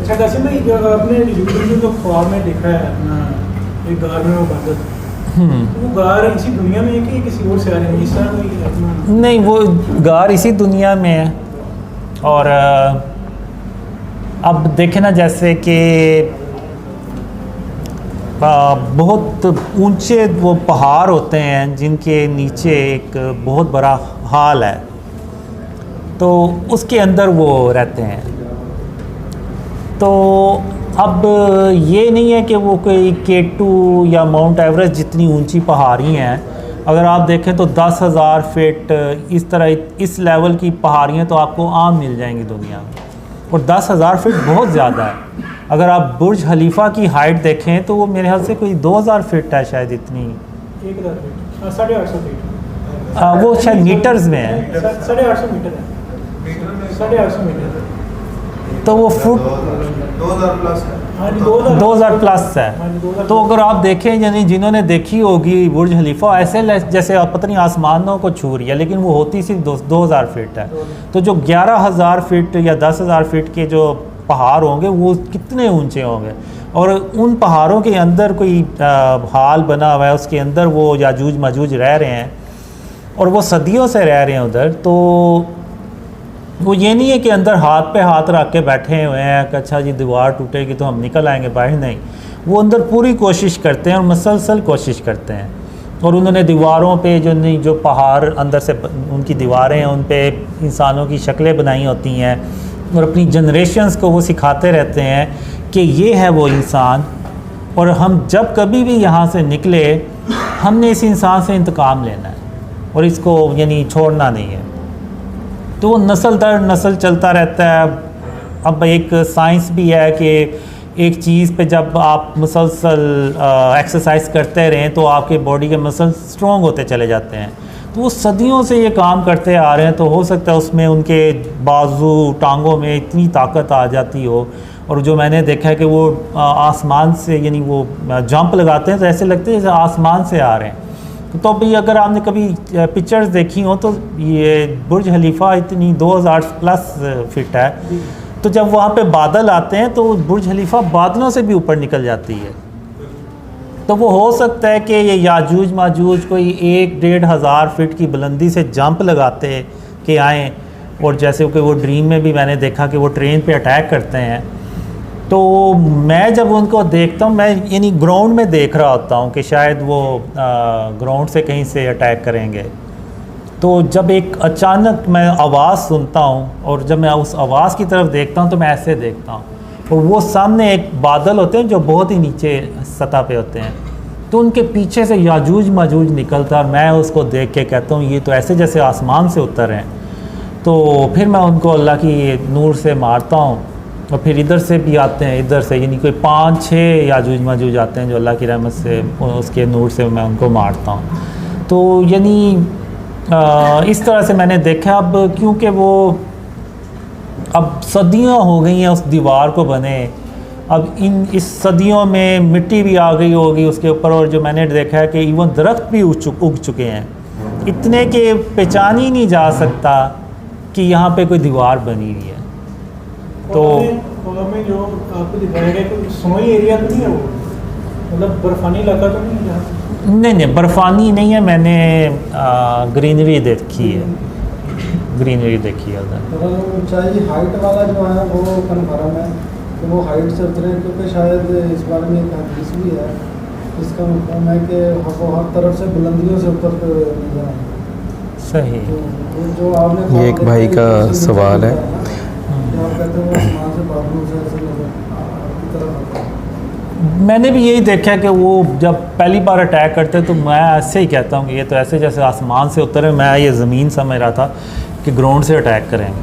अच्छा कैसे भाई आपने यूट्यूब में जो ख्वाब में देखा है अपना एक गार में वो बंद, वो गार इसी दुनिया में है कि किसी और से आ रही है, इस तरह कोई अपना? नहीं, वो गार इसी दुनिया में है। और अब देखें ना, जैसे कि बहुत ऊंचे वो पहाड़ होते हैं जिनके नीचे एक बहुत बड़ा हाल है, तो उसके अंदर वो रहते हैं। तो अब ये नहीं है कि वो कोई K2 या माउंट एवरेस्ट जितनी ऊंची पहाड़ी हैं। अगर आप देखें तो 10,000 फीट इस तरह इस लेवल की पहाड़ियाँ तो आपको आम मिल जाएंगी दुनिया में, और 10,000 फीट बहुत ज़्यादा है। अगर आप बुर्ज खलीफा की हाइट देखें तो वो मेरे ख्याल से कोई 2,000 फीट है शायद, इतनी 1,000 फीट, 850 फीट। वो शायद मीटर्स में है, 850 मीटर है, 850 मीटर। तो वो फुट 2000 प्लस है। 2000 प्लस है। तो अगर आप देखें, यानी जिन्होंने देखी होगी बुर्ज खलीफा, ऐसे जैसे आप पता नहीं आसमानों को छू रही है, लेकिन वो होती सिर्फ 2000 फीट है। तो जो 11,000 फीट या 10,000 फीट के जो पहाड़ होंगे वो कितने ऊंचे होंगे, और उन पहाड़ों के अंदर कोई हाल बना हुआ है, उसके अंदर वो याजूज माजूज रह रहे हैं, और वो सदियों से रह रहे हैं उधर। तो वो ये नहीं है कि अंदर हाथ पे हाथ रख के बैठे हुए हैं कि अच्छा जी दीवार टूटेगी तो हम निकल आएंगे बाहर, नहीं। वो अंदर पूरी कोशिश करते हैं और मुसलसल कोशिश करते हैं। और उन्होंने दीवारों पे जो पहाड़ अंदर से उनकी दीवारें हैं, उन पे इंसानों की शक्लें बनाई होती हैं, और अपनी जनरेशन्स को वो सिखाते रहते हैं कि ये है वो इंसान, और हम जब कभी भी यहाँ से निकले हमने इस इंसान से इंतकाम लेना है और इसको यानी छोड़ना नहीं है। तो वो नस्ल दर नस्ल चलता रहता है। अब एक साइंस भी है कि एक चीज़ पे जब आप मुसलसल एक्सरसाइज करते रहें तो आपके बॉडी के मसल स्ट्रॉन्ग होते चले जाते हैं। तो वो सदियों से ये काम करते आ रहे हैं, तो हो सकता है उसमें उनके बाजू टांगों में इतनी ताकत आ जाती हो। और जो मैंने देखा है कि वो आसमान से यानी वो जंप लगाते हैं तो ऐसे लगते हैं जैसे आसमान से आ रहे हैं। तो भाई अगर आपने कभी पिक्चर्स देखी हो तो ये बुर्ज खलीफा इतनी 2000 प्लस फीट है, तो जब वहाँ पे बादल आते हैं तो बुर्ज खलीफा बादलों से भी ऊपर निकल जाती है। तो वो हो सकता है कि ये याजूज माजूज कोई 1-1.5 हज़ार फीट की बुलंदी से जंप लगाते कि आएँ, और जैसे कि वो ड्रीम में भी मैंने देखा कि वो ट्रेन पे अटैक करते हैं। तो मैं जब उनको देखता हूँ, मैं यानी ग्राउंड में देख रहा होता हूँ कि शायद वो ग्राउंड से कहीं से अटैक करेंगे। तो जब एक अचानक मैं आवाज़ सुनता हूँ और जब मैं उस आवाज़ की तरफ देखता हूँ तो मैं ऐसे देखता हूँ, और वो सामने एक बादल होते हैं जो बहुत ही नीचे सतह पे होते हैं, तो उनके पीछे से याजूज माजूज निकलता है, और मैं उसको देख के कहता हूँ ये तो ऐसे जैसे आसमान से उतर हैं। तो फिर मैं उनको अल्लाह की नूर से मारता हूँ, और फिर इधर से भी आते हैं, इधर से यानी कोई 5-6 याजूज माजूज आते हैं जो अल्लाह की रहमत से उसके नूर से मैं उनको मारता हूँ। तो यानी इस तरह से मैंने देखा। अब क्योंकि वो अब सदियाँ हो गई हैं उस दीवार को बने, अब इस सदियों में मिट्टी भी आ गई होगी उसके ऊपर, और जो मैंने देखा है कि इवन दरख्त भी उग चुके हैं इतने कि पहचान ही नहीं जा सकता कि यहाँ पे कोई दीवार बनी हुई है। तो में जो आपको दिखाया गया कोई स्नोई एरिया तो नहीं है, वो मतलब बर्फानी इलाका तो नहीं है? नहीं, बर्फानी नहीं है। मैंने ग्रीनरी देखी है, ग्रीनरी देखी है उधर। तो ऊंचाई हाइट वाला जो है वो कन्फर्म है कि वो हाइट से उतरे, क्योंकि शायद इस बारे में एक हदीस भी है इसका मतलब है कि वो हर तरफ से बुलंदियों से उतरते हुए नजर आए। सही। तो जो आपने ये एक भाई का सवाल है, मैंने भी यही देखा कि वो जब पहली बार अटैक करते तो मैं ऐसे ही कहता हूँ कि ये तो ऐसे जैसे आसमान से उतरे, मैं ये ज़मीन समझ रहा था कि ग्राउंड से अटैक करेंगे।